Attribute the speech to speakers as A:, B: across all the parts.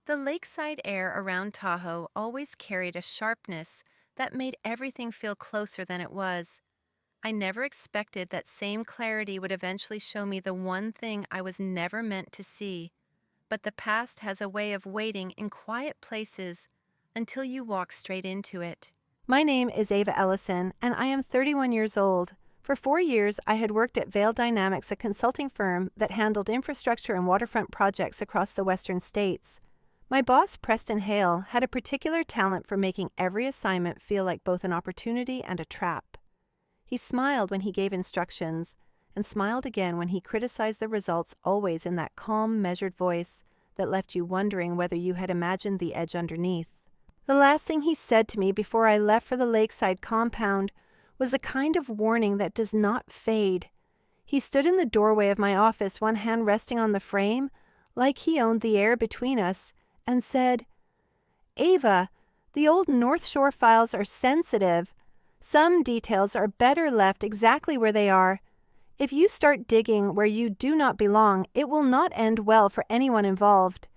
A: The lakeside air around Tahoe always carried a sharpness that made everything feel closer than it was. I never expected that same clarity would eventually show me the one thing I was never meant to see. But the past has a way of waiting in quiet places until you walk straight into it. My name is Ava Ellison, and I am 31 years old. For 4 years, I had worked at Vail Dynamics, a consulting firm that handled infrastructure and waterfront projects across the western states. My boss, Preston Hale, had a particular talent for making every assignment feel like both an opportunity and a trap. He smiled when he gave instructions, and smiled again when he criticized the results, always in that calm, measured voice that left you wondering whether you had imagined the edge underneath. The last thing he said to me before I left for the lakeside compound was the kind of warning that does not fade. He stood in the doorway of my office, one hand resting on the frame, like he owned the air between us, and said, "Ava, the old North Shore files are sensitive. Some details are better left exactly where they are. If you start digging where you do not belong, it will not end well for anyone involved."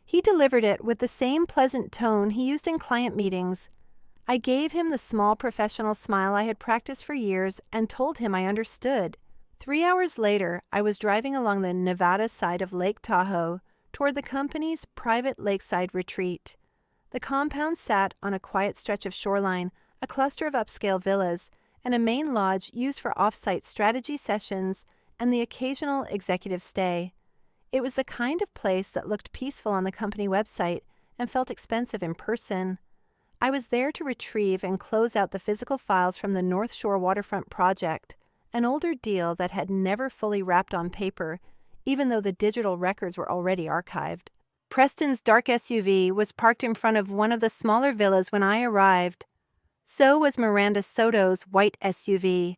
A: He delivered it with the same pleasant tone he used in client meetings. I gave him the small professional smile I had practiced for years and told him I understood. 3 hours later, I was driving along the Nevada side of Lake Tahoe toward the company's private lakeside retreat. The compound sat on a quiet stretch of shoreline, a cluster of upscale villas, and a main lodge used for off-site strategy sessions and the occasional executive stay. It was the kind of place that looked peaceful on the company website and felt expensive in person. I was there to retrieve and close out the physical files from the North Shore Waterfront project, an older deal that had never fully wrapped on paper, even though the digital records were already archived. Preston's dark SUV was parked in front of one of the smaller villas when I arrived. So was Miranda Soto's white SUV.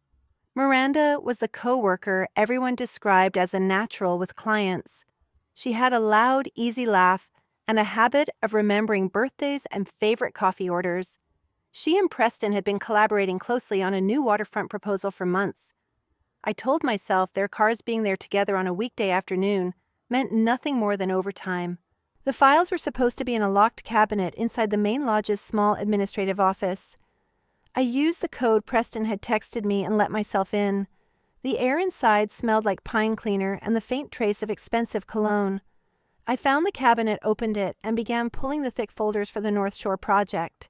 A: Miranda was the coworker everyone described as a natural with clients. She had a loud, easy laugh and a habit of remembering birthdays and favorite coffee orders. She and Preston had been collaborating closely on a new waterfront proposal for months. I told myself their cars being there together on a weekday afternoon meant nothing more than overtime. The files were supposed to be in a locked cabinet inside the main lodge's small administrative office. I used the code Preston had texted me and let myself in. The air inside smelled like pine cleaner and the faint trace of expensive cologne. I found the cabinet, opened it, and began pulling the thick folders for the North Shore project.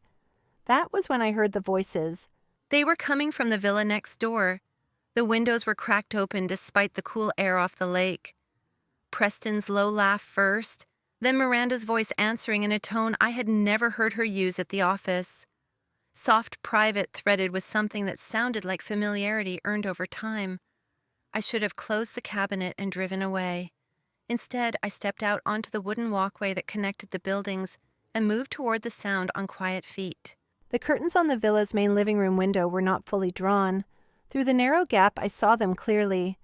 A: That was when I heard the voices. They were coming from the villa next door. The windows were cracked open despite the cool air off the lake. Preston's low laugh first, then Miranda's voice answering in a tone I had never heard her use at the office. Soft private threaded with something that sounded like familiarity earned over time. I should have closed the cabinet and driven away. Instead, I stepped out onto the wooden walkway that connected the buildings and moved toward the sound on quiet feet. The curtains on the villa's main living room window were not fully drawn. Through the narrow gap, I saw them clearly.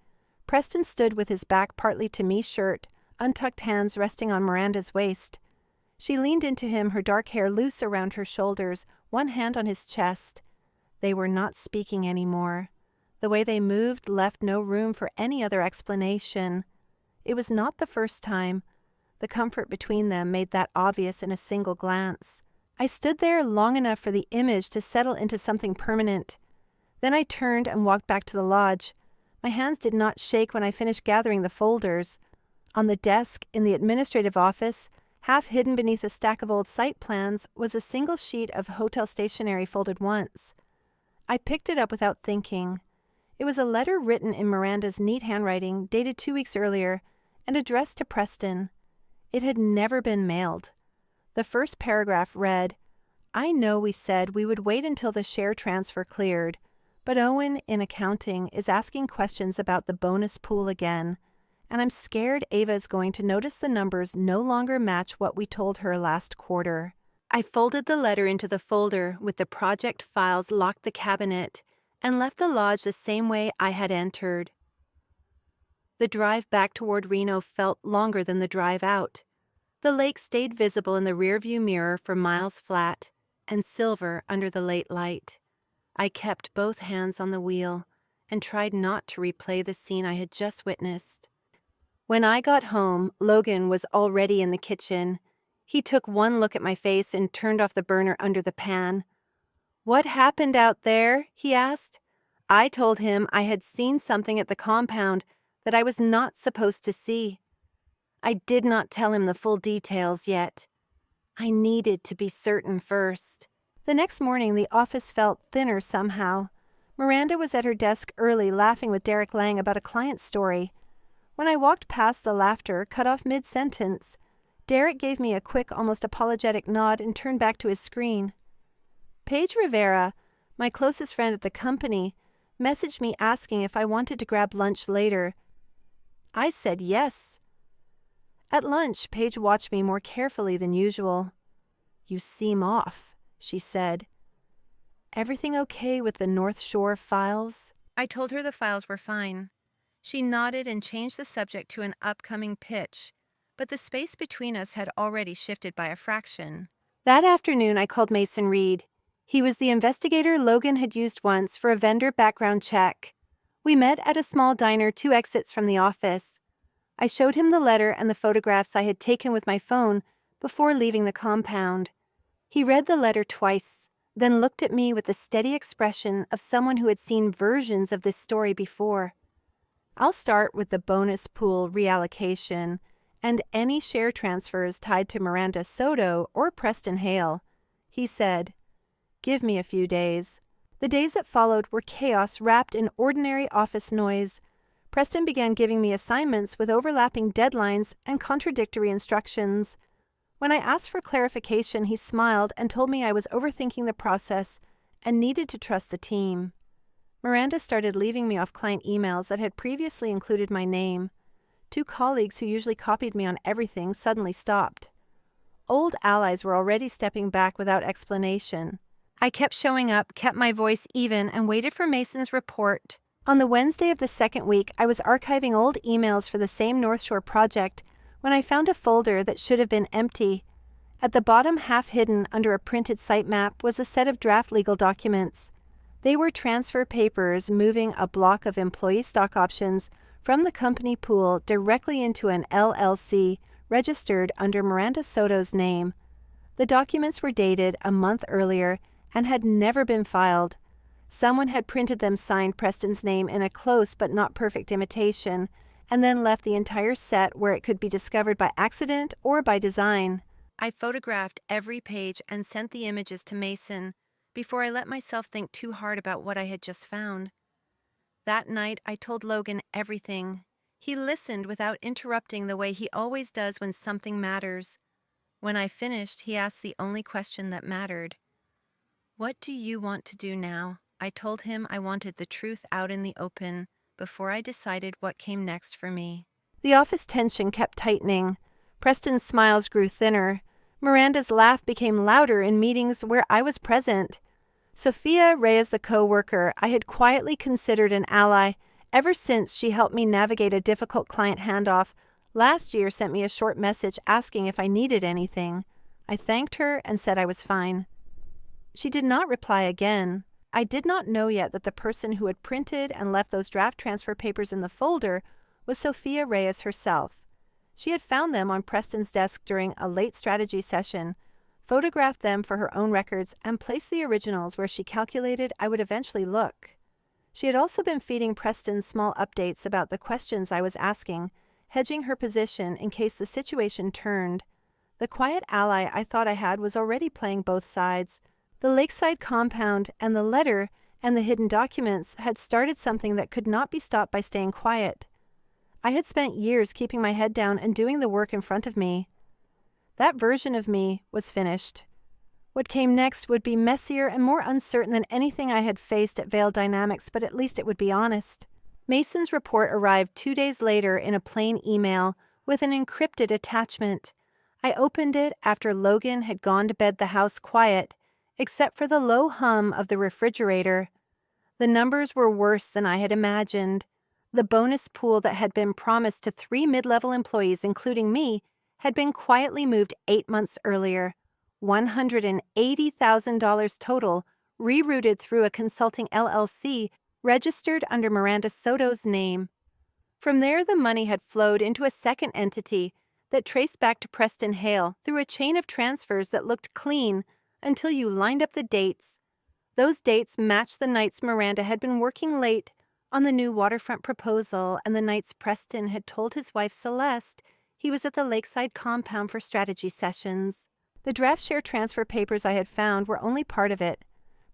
A: Preston stood with his back partly to me shirt, untucked hands resting on Miranda's waist. She leaned into him, her dark hair loose around her shoulders, one hand on his chest. They were not speaking anymore. The way they moved left no room for any other explanation. It was not the first time. The comfort between them made that obvious in a single glance. I stood there long enough for the image to settle into something permanent. Then I turned and walked back to the lodge. My hands did not shake when I finished gathering the folders. On the desk in the administrative office, half hidden beneath a stack of old site plans, was a single sheet of hotel stationery folded once. I picked it up without thinking. It was a letter written in Miranda's neat handwriting, dated 2 weeks earlier, and addressed to Preston. It had never been mailed. The first paragraph read, "I know we said we would wait until the share transfer cleared, but Owen, in accounting, is asking questions about the bonus pool again, and I'm scared Ava is going to notice the numbers no longer match what we told her last quarter." I folded the letter into the folder with the project files, locked the cabinet, and left the lodge the same way I had entered. The drive back toward Reno felt longer than the drive out. The lake stayed visible in the rearview mirror for miles flat, and silver under the late light. I kept both hands on the wheel and tried not to replay the scene I had just witnessed. When I got home, Logan was already in the kitchen. He took one look at my face and turned off the burner under the pan. "What happened out there?" he asked. I told him I had seen something at the compound that I was not supposed to see. I did not tell him the full details yet. I needed to be certain first. The next morning, the office felt thinner somehow. Miranda was at her desk early, laughing with Derek Lang about a client story. When I walked past, the laughter cut off mid-sentence. Derek gave me a quick, almost apologetic nod and turned back to his screen. Paige Rivera, my closest friend at the company, messaged me asking if I wanted to grab lunch later. I said yes. At lunch, Paige watched me more carefully than usual. "You seem off," she said. "Everything okay with the North Shore files?" I told her the files were fine. She nodded and changed the subject to an upcoming pitch, but the space between us had already shifted by a fraction. That afternoon, I called Mason Reed. He was the investigator Logan had used once for a vendor background check. We met at a small diner 2 exits from the office. I showed him the letter and the photographs I had taken with my phone before leaving the compound. He read the letter twice, then looked at me with the steady expression of someone who had seen versions of this story before. "I'll start with the bonus pool reallocation and any share transfers tied to Miranda Soto or Preston Hale," he said. "Give me a few days." The days that followed were chaos wrapped in ordinary office noise. Preston began giving me assignments with overlapping deadlines and contradictory instructions. When I asked for clarification, he smiled and told me I was overthinking the process and needed to trust the team. Miranda started leaving me off client emails that had previously included my name. 2 colleagues who usually copied me on everything suddenly stopped. Old allies were already stepping back without explanation. I kept showing up, kept my voice even, and waited for Mason's report. On the Wednesday of the second week, I was archiving old emails for the same North Shore project when I found a folder that should have been empty. At the bottom, half hidden under a printed sitemap, was a set of draft legal documents. They were transfer papers moving a block of employee stock options from the company pool directly into an LLC registered under Miranda Soto's name. The documents were dated a month earlier and had never been filed. Someone had printed them signed Preston's name in a close but not perfect imitation, and then left the entire set where it could be discovered by accident or by design. I photographed every page and sent the images to Mason before I let myself think too hard about what I had just found. That night, I told Logan everything. He listened without interrupting the way he always does when something matters. When I finished, he asked the only question that mattered. "What do you want to do now?" I told him I wanted the truth out in the open before I decided what came next for me. The office tension kept tightening. Preston's smiles grew thinner. Miranda's laugh became louder in meetings where I was present. Sophia Reyes, the coworker I had quietly considered an ally ever since she helped me navigate a difficult client handoff, last year sent me a short message asking if I needed anything. I thanked her and said I was fine. She did not reply again. I did not know yet that the person who had printed and left those draft transfer papers in the folder was Sophia Reyes herself. She had found them on Preston's desk during a late strategy session, photographed them for her own records, and placed the originals where she calculated I would eventually look. She had also been feeding Preston small updates about the questions I was asking, hedging her position in case the situation turned. The quiet ally I thought I had was already playing both sides. The lakeside compound and the letter and the hidden documents had started something that could not be stopped by staying quiet. I had spent years keeping my head down and doing the work in front of me. That version of me was finished. What came next would be messier and more uncertain than anything I had faced at Veil Dynamics, but at least it would be honest. Mason's report arrived 2 days later in a plain email with an encrypted attachment. I opened it after Logan had gone to bed, the house quiet, except for the low hum of the refrigerator. The numbers were worse than I had imagined. The bonus pool that had been promised to 3 mid-level employees, including me, had been quietly moved 8 months earlier. $180,000 total, rerouted through a consulting LLC registered under Miranda Soto's name. From there, the money had flowed into a second entity that traced back to Preston Hale through a chain of transfers that looked clean until you lined up the dates. Those dates matched the nights Miranda had been working late on the new waterfront proposal and the nights Preston had told his wife Celeste he was at the lakeside compound for strategy sessions. The draft share transfer papers I had found were only part of it.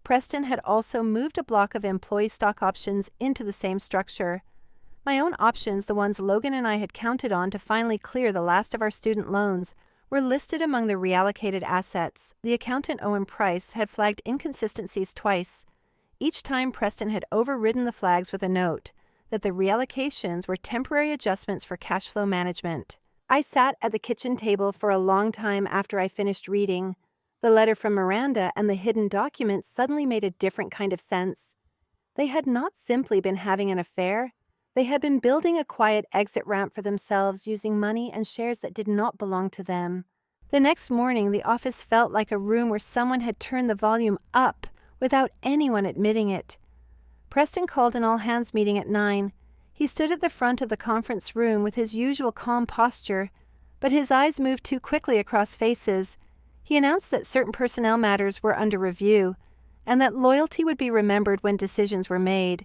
A: Preston had also moved a block of employee stock options into the same structure. My own options, the ones Logan and I had counted on to finally clear the last of our student loans, were listed among the reallocated assets. The accountant Owen Price had flagged inconsistencies twice. Each time Preston had overridden the flags with a note that the reallocations were temporary adjustments for cash flow management. I sat at the kitchen table for a long time after I finished reading. The letter from Miranda and the hidden documents suddenly made a different kind of sense. They had not simply been having an affair. They had been building a quiet exit ramp for themselves using money and shares that did not belong to them. The next morning, the office felt like a room where someone had turned the volume up without anyone admitting it. Preston called an all-hands meeting at 9. He stood at the front of the conference room with his usual calm posture, but his eyes moved too quickly across faces. He announced that certain personnel matters were under review, and that loyalty would be remembered when decisions were made.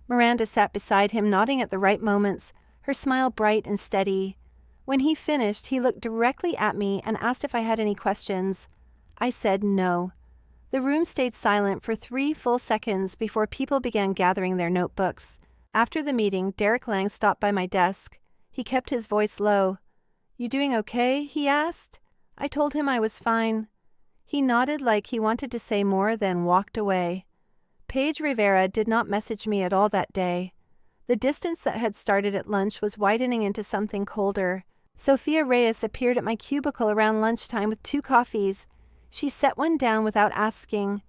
A: Miranda sat beside him, nodding at the right moments, her smile bright and steady. When he finished, he looked directly at me and asked if I had any questions. I said no. The room stayed silent for 3 full seconds before people began gathering their notebooks. After the meeting, Derek Lang stopped by my desk. He kept his voice low. "You doing okay?" he asked. I told him I was fine. He nodded like he wanted to say more, then walked away. Paige Rivera did not message me at all that day. The distance that had started at lunch was widening into something colder. Sophia Reyes appeared at my cubicle around lunchtime with 2 coffees. She set one down without asking.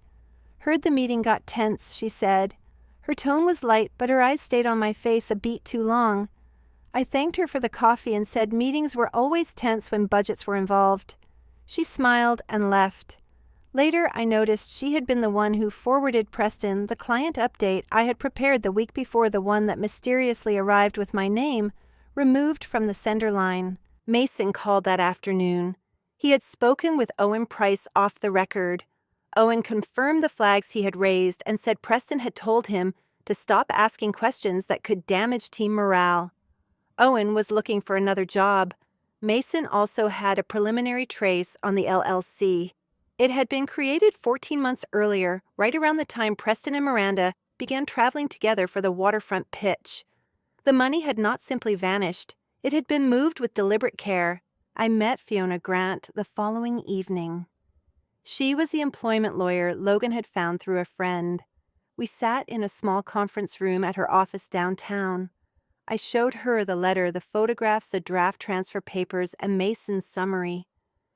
A: "Heard the meeting got tense," she said. Her tone was light, but her eyes stayed on my face a beat too long. I thanked her for the coffee and said meetings were always tense when budgets were involved. She smiled and left. Later, I noticed she had been the one who forwarded Preston the client update I had prepared the week before, the one that mysteriously arrived with my name removed from the sender line. Mason called that afternoon. He had spoken with Owen Price off the record. Owen confirmed the flags he had raised and said Preston had told him to stop asking questions that could damage team morale. Owen was looking for another job. Mason also had a preliminary trace on the LLC. It had been created 14 months earlier, right around the time Preston and Miranda began traveling together for the waterfront pitch. The money had not simply vanished. It had been moved with deliberate care. I met Fiona Grant the following evening. She was the employment lawyer Logan had found through a friend. We sat in a small conference room at her office downtown. I showed her the letter, the photographs, the draft transfer papers, and Mason's summary.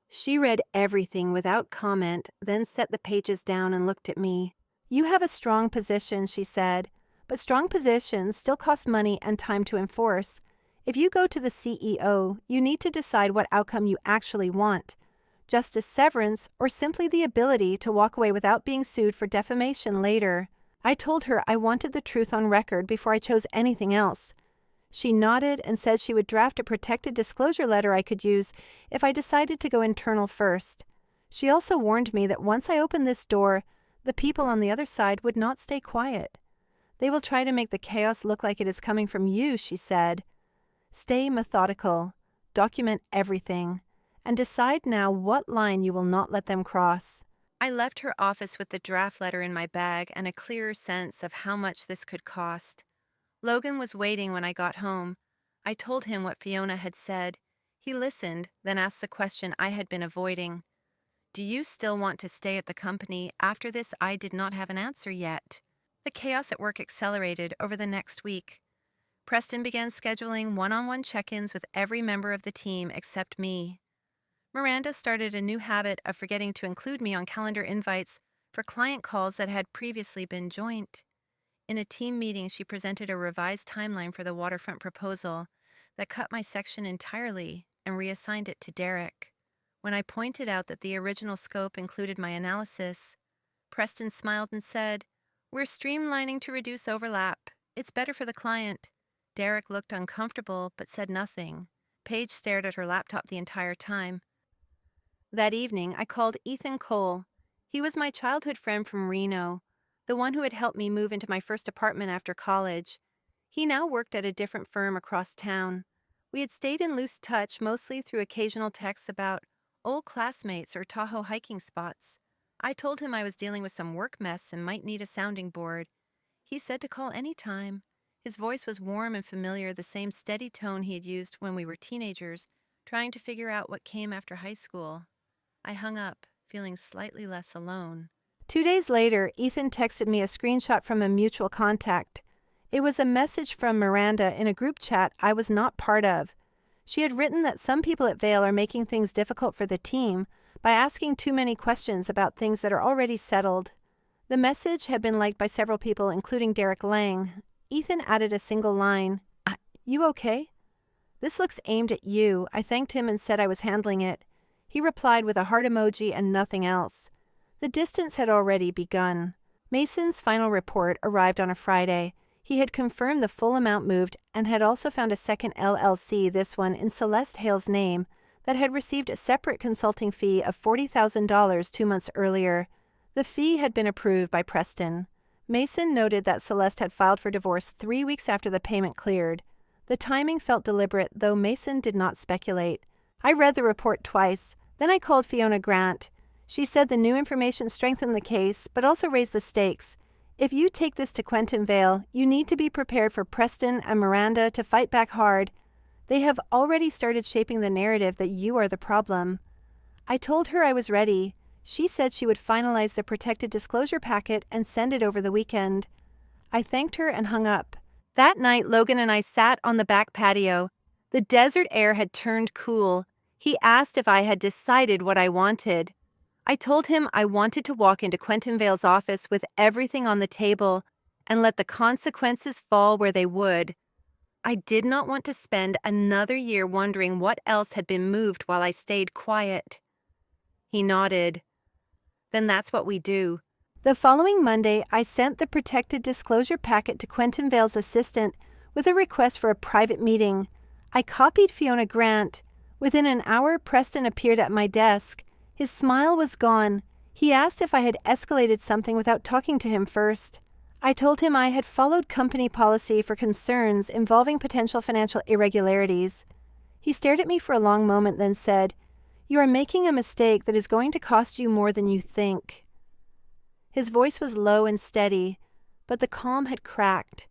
A: She read everything without comment, then set the pages down and looked at me. "You have a strong position," she said, "but strong positions still cost money and time to enforce. If you go to the CEO, you need to decide what outcome you actually want. Justice, severance, or simply the ability to walk away without being sued for defamation later." I told her I wanted the truth on record before I chose anything else. She nodded and said she would draft a protected disclosure letter I could use if I decided to go internal first. She also warned me that once I opened this door, the people on the other side would not stay quiet. "They will try to make the chaos look like it is coming from you," she said. "Stay methodical, document everything, and decide now what line you will not let them cross." I left her office with the draft letter in my bag and a clearer sense of how much this could cost. Logan was waiting when I got home. I told him what Fiona had said. He listened, then asked the question I had been avoiding. "Do you still want to stay at the company?" After this, I did not have an answer yet. The chaos at work accelerated over the next week. Preston began scheduling one-on-one check-ins with every member of the team except me. Miranda started a new habit of forgetting to include me on calendar invites for client calls that had previously been joint. In a team meeting, she presented a revised timeline for the waterfront proposal that cut my section entirely and reassigned it to Derek. When I pointed out that the original scope included my analysis, Preston smiled and said, "We're streamlining to reduce overlap. It's better for the client." Derek looked uncomfortable but said nothing. Paige stared at her laptop the entire time. That evening, I called Ethan Cole. He was my childhood friend from Reno, the one who had helped me move into my first apartment after college. He now worked at a different firm across town. We had stayed in loose touch mostly through occasional texts about old classmates or Tahoe hiking spots. I told him I was dealing with some work mess and might need a sounding board. He said to call any time. His voice was warm and familiar, the same steady tone he had used when we were teenagers, trying to figure out what came after high school. I hung up, feeling slightly less alone. 2 days later, Ethan texted me a screenshot from a mutual contact. It was a message from Miranda in a group chat I was not part of. She had written that some people at Vail are making things difficult for the team by asking too many questions about things that are already settled. The message had been liked by several people, including Derek Lang. Ethan added a single line, "You okay?" "This looks aimed at you." I thanked him and said I was handling it. He replied with a heart emoji and nothing else. The distance had already begun. Mason's final report arrived on a Friday. He had confirmed the full amount moved and had also found a second LLC, this one in Celeste Hale's name, that had received a separate consulting fee of $40,000 2 months earlier. The fee had been approved by Preston. Mason noted that Celeste had filed for divorce 3 weeks after the payment cleared. The timing felt deliberate, though Mason did not speculate. I read the report twice. Then I called Fiona Grant. She said the new information strengthened the case, but also raised the stakes. If you take this to Quentin Vale, you need to be prepared for Preston and Miranda to fight back hard. They have already started shaping the narrative that you are the problem. I told her I was ready. She said she would finalize the protected disclosure packet and send it over the weekend. I thanked her and hung up. That night, Logan and I sat on the back patio. The desert air had turned cool. He asked if I had decided what I wanted. I told him I wanted to walk into Quentin Vale's office with everything on the table and let the consequences fall where they would. I did not want to spend another year wondering what else had been moved while I stayed quiet. He nodded. Then that's what we do. The following Monday, I sent the protected disclosure packet to Quentin Vale's assistant with a request for a private meeting. I copied Fiona Grant. Within an hour, Preston appeared at my desk. His smile was gone. He asked if I had escalated something without talking to him first. I told him I had followed company policy for concerns involving potential financial irregularities. He stared at me for a long moment, then said, "You are making a mistake that is going to cost you more than you think." His voice was low and steady, but the calm had cracked.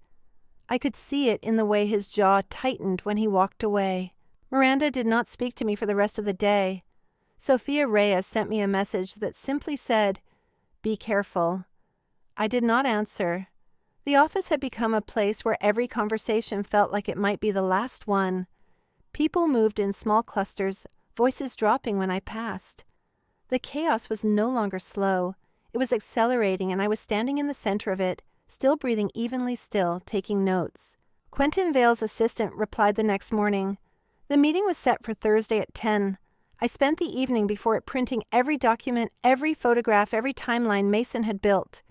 A: I could see it in the way his jaw tightened when he walked away. Miranda did not speak to me for the rest of the day. Sophia Reyes sent me a message that simply said, "Be careful." I did not answer. The office had become a place where every conversation felt like it might be the last one. People moved in small clusters, voices dropping when I passed. The chaos was no longer slow. It was accelerating, and I was standing in the center of it, still breathing evenly still, taking notes. Quentin Vale's assistant replied the next morning. The meeting was set for Thursday at 10. I spent the evening before it printing every document, every photograph, every timeline Mason had built.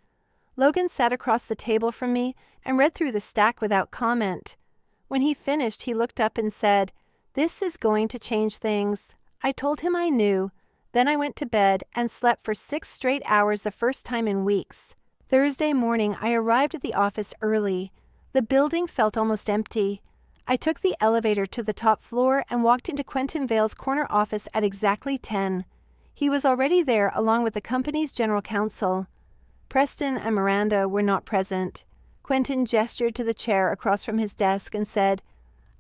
A: Logan sat across the table from me and read through the stack without comment. When he finished, he looked up and said, "This is going to change things." I told him I knew. Then I went to bed and slept for 6 straight hours, the first time in weeks. Thursday morning, I arrived at the office early. The building felt almost empty. I took the elevator to the top floor and walked into Quentin Vale's corner office at exactly 10. He was already there along with the company's general counsel. Preston and Miranda were not present. Quentin gestured to the chair across from his desk and said,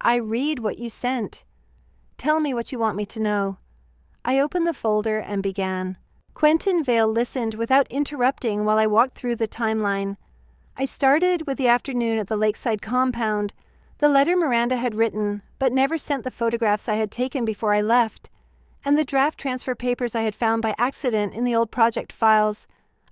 A: "I read what you sent. Tell me what you want me to know." I opened the folder and began. Quentin Vale listened without interrupting while I walked through the timeline. I started with the afternoon at the lakeside compound, the letter Miranda had written but never sent the photographs I had taken before I left, and the draft transfer papers I had found by accident in the old project files.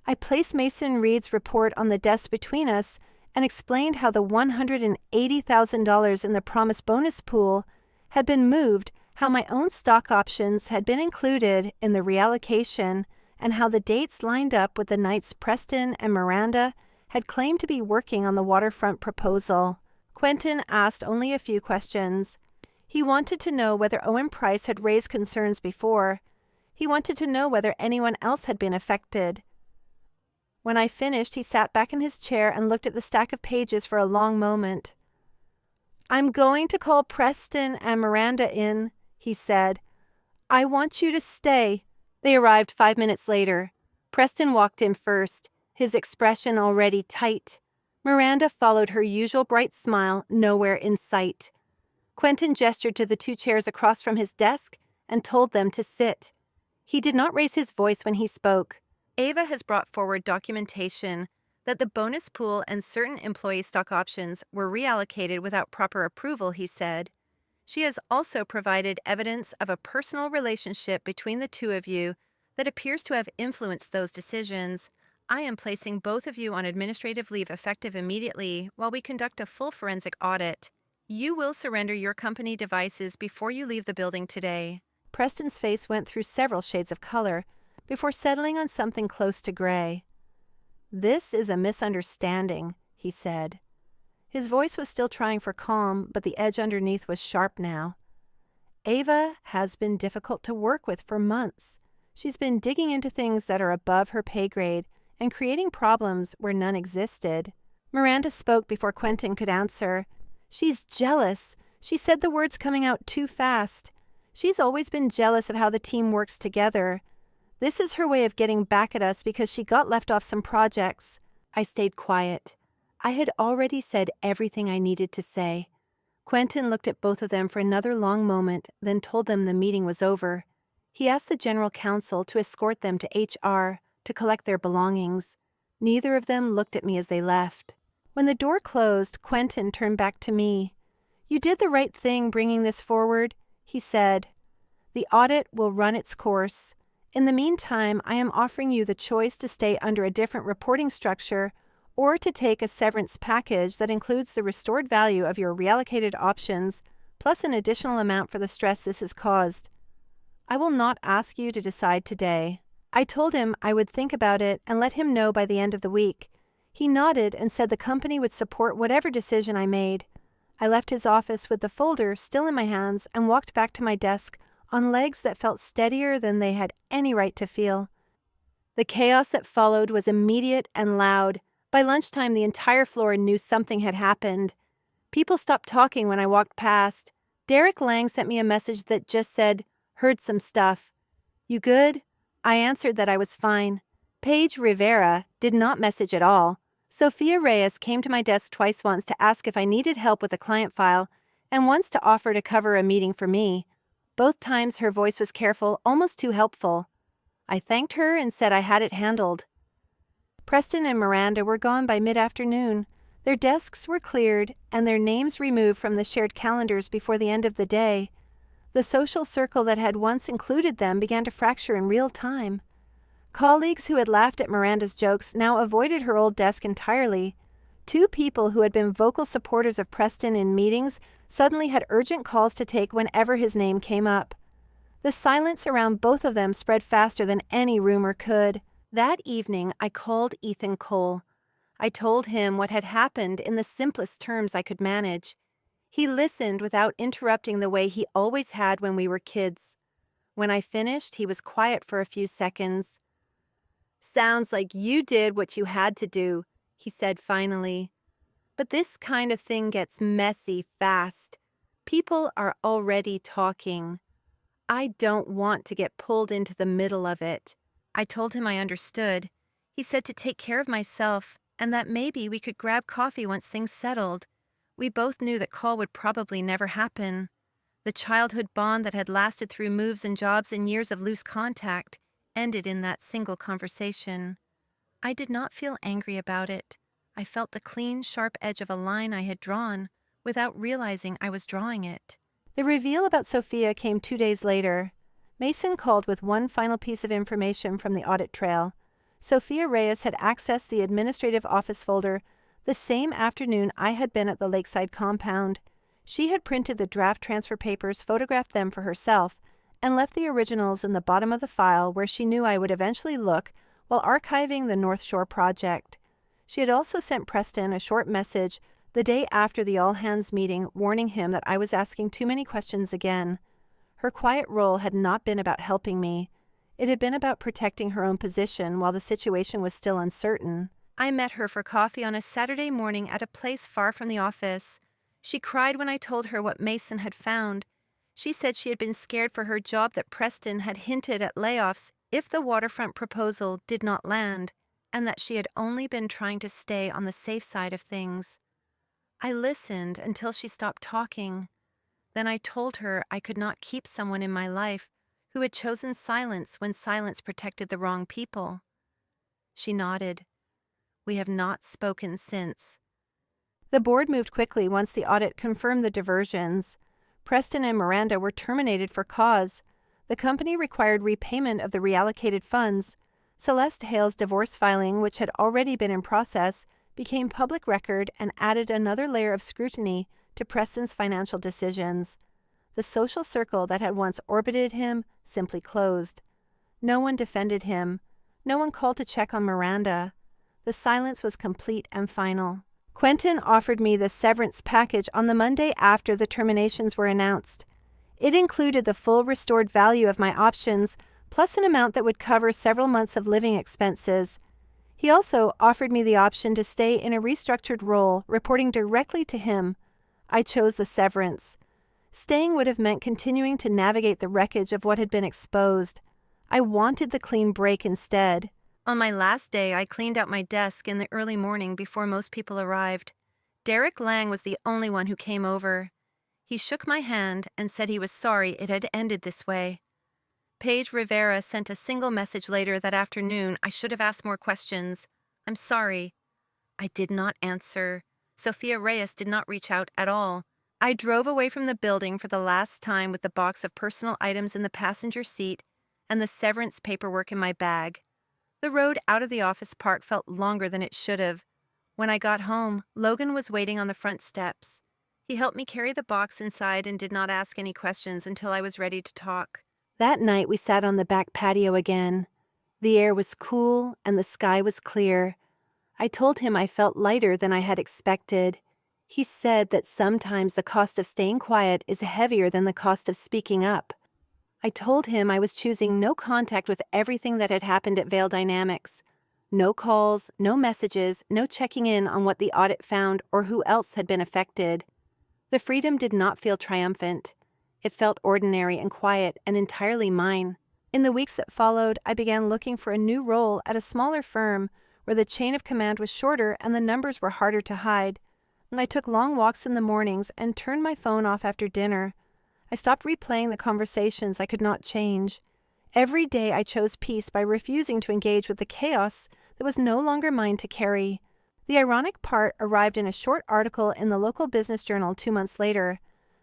A: I placed Mason Reed's report on the desk between us and explained how the $180,000 in the promised bonus pool had been moved, how my own stock options had been included in the reallocation, and how the dates lined up with the nights Preston and Miranda had claimed to be working on the waterfront proposal. Quentin asked only a few questions. He wanted to know whether Owen Price had raised concerns before. He wanted to know whether anyone else had been affected. When I finished, he sat back in his chair and looked at the stack of pages for a long moment. "I'm going to call Preston and Miranda in," he said. "I want you to stay." They arrived 5 minutes later. Preston walked in first, his expression already tight. Miranda followed her usual bright smile, nowhere in sight. Quentin gestured to the 2 chairs across from his desk and told them to sit. He did not raise his voice when he spoke. "Ava has brought forward documentation that the bonus pool and certain employee stock options were reallocated without proper approval," he said. "She has also provided evidence of a personal relationship between the 2 of you that appears to have influenced those decisions. I am placing both of you on administrative leave effective immediately while we conduct a full forensic audit. You will surrender your company devices before you leave the building today." Preston's face went through several shades of color before settling on something close to gray. "This is a misunderstanding," he said. His voice was still trying for calm, but the edge underneath was sharp now. "Ava has been difficult to work with for months. She's been digging into things that are above her pay grade and creating problems where none existed." Miranda spoke before Quentin could answer. "She's jealous. She said the words coming out too fast. She's always been jealous of how the team works together. This is her way of getting back at us because she got left off some projects." I stayed quiet. I had already said everything I needed to say. Quentin looked at both of them for another long moment, then told them the meeting was over. He asked the general counsel to escort them to HR to collect their belongings. Neither of them looked at me as they left. When the door closed, Quentin turned back to me. "You did the right thing bringing this forward," he said. "The audit will run its course. In the meantime, I am offering you the choice to stay under a different reporting structure or to take a severance package that includes the restored value of your reallocated options, plus an additional amount for the stress this has caused. I will not ask you to decide today." I told him I would think about it and let him know by the end of the week. He nodded and said the company would support whatever decision I made. I left his office with the folder still in my hands and walked back to my desk on legs that felt steadier than they had any right to feel. The chaos that followed was immediate and loud. By lunchtime, the entire floor knew something had happened. People stopped talking when I walked past. Derek Lang sent me a message that just said, "Heard some stuff." "You good?" I answered that I was fine. Paige Rivera did not message at all. Sophia Reyes came to my desk twice, once to ask if I needed help with a client file, and once to offer to cover a meeting for me. Both times her voice was careful, almost too helpful. I thanked her and said I had it handled. Preston and Miranda were gone by mid-afternoon. Their desks were cleared and their names removed from the shared calendars before the end of the day. The social circle that had once included them began to fracture in real time. Colleagues who had laughed at Miranda's jokes now avoided her old desk entirely. 2 people who had been vocal supporters of Preston in meetings suddenly had urgent calls to take whenever his name came up. The silence around both of them spread faster than any rumor could. That evening, I called Ethan Cole. I told him what had happened in the simplest terms I could manage. He listened without interrupting the way he always had when we were kids. When I finished, he was quiet for a few seconds. "Sounds like you did what you had to do," he said finally. "But this kind of thing gets messy fast. People are already talking. I don't want to get pulled into the middle of it." I told him I understood. He said to take care of myself and that maybe we could grab coffee once things settled. We both knew that call would probably never happen. The childhood bond that had lasted through moves and jobs and years of loose contact ended in that single conversation. I did not feel angry about it. I felt the clean, sharp edge of a line I had drawn without realizing I was drawing it. The reveal about Sophia came 2 days later. Mason called with one final piece of information from the audit trail. Sophia Reyes had accessed the administrative office folder the same afternoon I had been at the lakeside compound. She had printed the draft transfer papers, photographed them for herself, and left the originals in the bottom of the file where she knew I would eventually look while archiving the North Shore project. She had also sent Preston a short message
B: the day after the all-hands meeting, warning him that I was asking too many questions again. Her quiet role had not been about helping me. It had been about protecting her own position while the situation was still uncertain. I met her for coffee on a Saturday morning at a place far from the office. She cried when I told her what Mason had found. She said she had been scared for her job, that Preston had hinted at layoffs if the waterfront proposal did not land, and that she had only been trying to stay on the safe side of things. I listened until she stopped talking. Then I told her I could not keep someone in my life who had chosen silence when silence protected the wrong people. She nodded. We have not spoken since. The board moved quickly once the audit confirmed the diversions. Preston and Miranda were terminated for cause. The company required repayment of the reallocated funds. Celeste Hale's divorce filing, which had already been in process, became public record and added another layer of scrutiny to Preston's financial decisions. The social circle that had once orbited him simply closed. No one defended him. No one called to check on Miranda. The silence was complete and final. Quentin offered me the severance package on the Monday after the terminations were announced. It included the full restored value of my options, plus an amount that would cover several months of living expenses. He also offered me the option to stay in a restructured role, reporting directly to him. I chose the severance. Staying would have meant continuing to navigate the wreckage of what had been exposed. I wanted the clean break instead. On my last day, I cleaned out my desk in the early morning before most people arrived. Derek Lang was the only one who came over. He shook my hand and said he was sorry it had ended this way. Paige Rivera sent a single message later that afternoon. I should have asked more questions. I'm sorry. I did not answer. Sophia Reyes did not reach out at all. I drove away from the building for the last time with the box of personal items in the passenger seat and the severance paperwork in my bag. The road out of the office park felt longer than it should have. When I got home, Logan was waiting on the front steps. He helped me carry the box inside and did not ask any questions until I was ready to talk. That night, we sat on the back patio again. The air was cool and the sky was clear. I told him I felt lighter than I had expected. He said that sometimes the cost of staying quiet is heavier than the cost of speaking up. I told him I was choosing no contact with everything that had happened at Vail Dynamics. No calls, no messages, no checking in on what the audit found or who else had been affected. The freedom did not feel triumphant. It felt ordinary and quiet and entirely mine. In the weeks that followed, I began looking for a new role at a smaller firm where the chain of command was shorter and the numbers were harder to hide. And I took long walks in the mornings and turned my phone off after dinner. I stopped replaying the conversations I could not change. Every day I chose peace by refusing to engage with the chaos that was no longer mine to carry. The ironic part arrived in a short article in the local business journal 2 months later.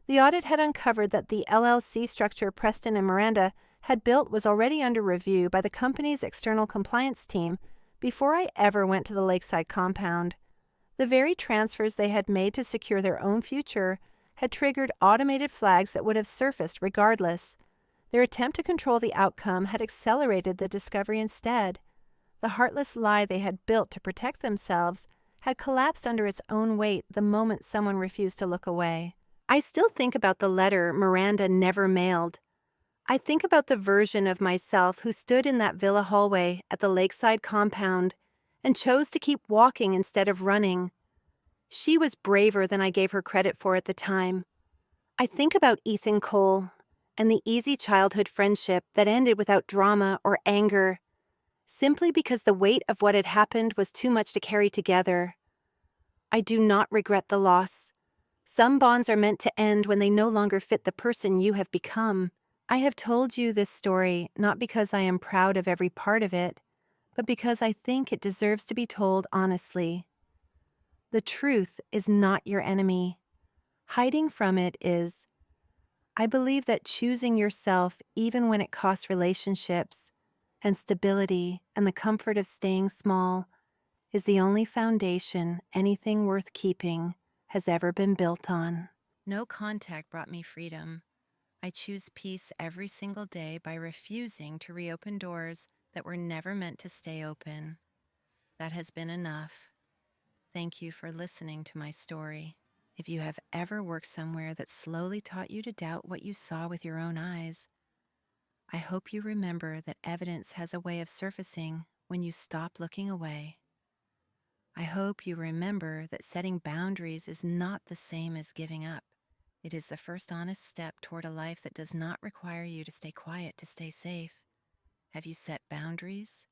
B: The audit had uncovered that the LLC structure Preston and Miranda had built was already under review by the company's external compliance team before I ever went to the lakeside compound. The very transfers they had made to secure their own future had triggered automated flags that would have surfaced regardless. Their attempt to control the outcome had accelerated the discovery instead. The heartless lie they had built to protect themselves had collapsed under its own weight the moment someone refused to look away. I still think about the letter Miranda never mailed. I think about the version of myself who stood in that villa hallway at the lakeside compound and chose to keep walking instead of running. She was braver than I gave her credit for at the time. I think about Ethan Cole and the easy childhood friendship that ended without drama or anger, simply because the weight of what had happened was too much to carry together. I do not regret the loss. Some bonds are meant to end when they no longer fit the person you have become. I have told you this story not because I am proud of every part of it, but because I think it deserves to be told honestly. The truth is not your enemy. Hiding from it is. I believe that choosing yourself, even when it costs relationships and stability and the comfort of staying small, is the only foundation anything worth keeping has ever been built on. No contact brought me freedom. I choose peace every single day by refusing to reopen doors that were never meant to stay open. That has been enough.
A: Thank you for listening to my story. If you have ever worked somewhere that slowly taught you to doubt what you saw with your own eyes, I hope you remember that evidence has a way of surfacing when you stop looking away. I hope you remember that setting boundaries is not the same as giving up. It is the first honest step toward a life that does not require you to stay quiet to stay safe. Have you set boundaries?